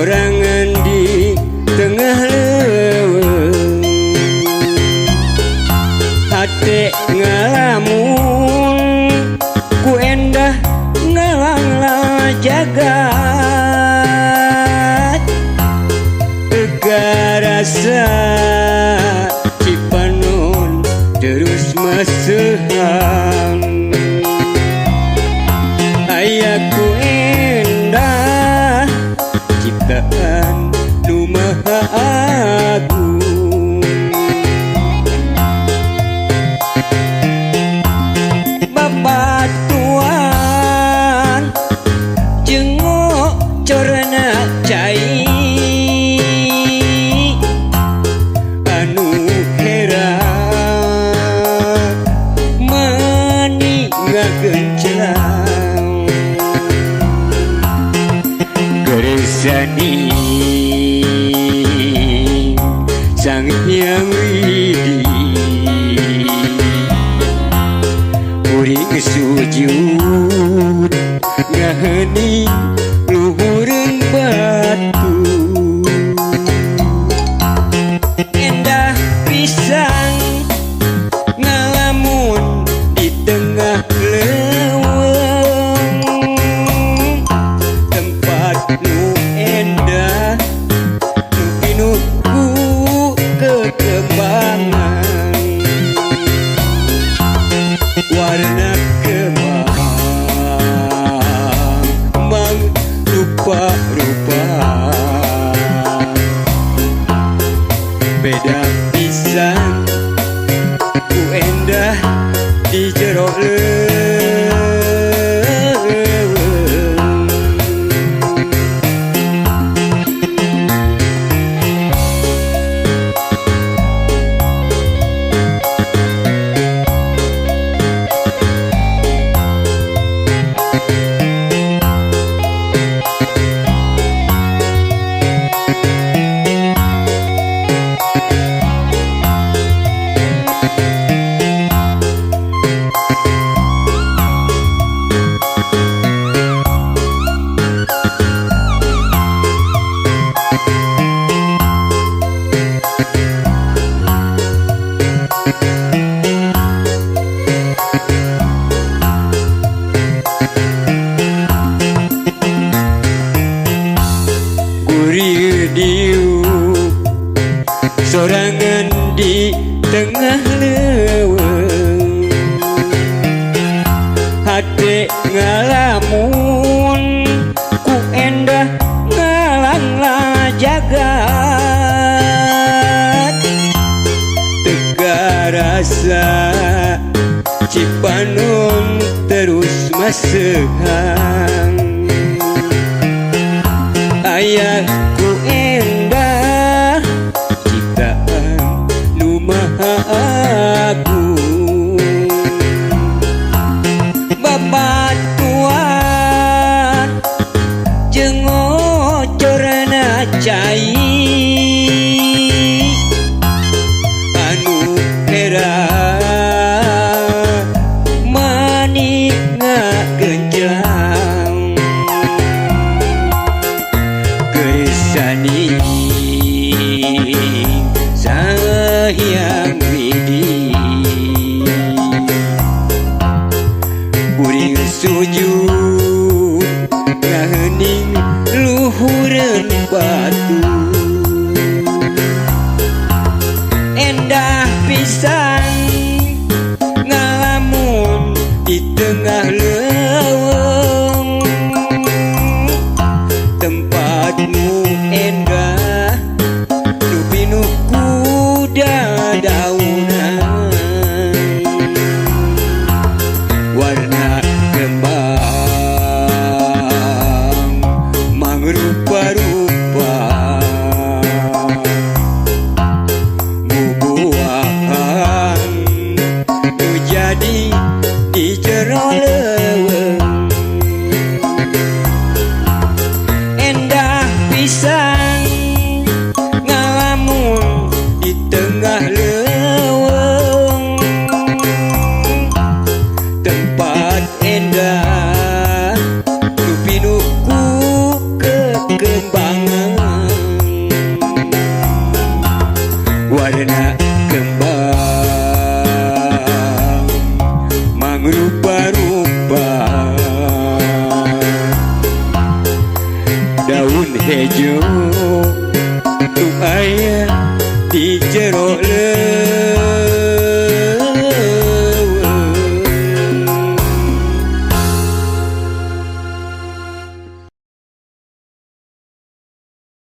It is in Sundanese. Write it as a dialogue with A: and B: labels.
A: sorangan di tengah leuweung hate ngalamun ku endah ngalanglang jagat tega rasa Cipanon terus meseuhan ayaku endah ciptaan nu maha agung babatuan jenguk corona cai anu heran meninggalkeun celang geresani Sang Hyang Widi kuring sujud ngahening luhureun batu endah pisan ngalamun di tengah leuweung tempat nu endah nu pinuh ku kekebangan warna kembang rupa-rupa beda pisan ku endah di jero leuweung diu sorangan di tengah leuweung hate ngalamun ku endah ngalanglang jagat tega rasa Cipanon terus meseuhan ayahku endah ciptaan nu maha agung babatuan jeung ocorna cai anu heran maninggalkeun celang geresani Sang Hyang Widi kuring sujud ngahening luhureun batu endah pisan ngalamun di tengah leuweung tempatmu endah nu pinuh ku dadaunan warna kembang mangrupa-rupa warna kembang mangrupa-rupa daun hejo tu aya di jero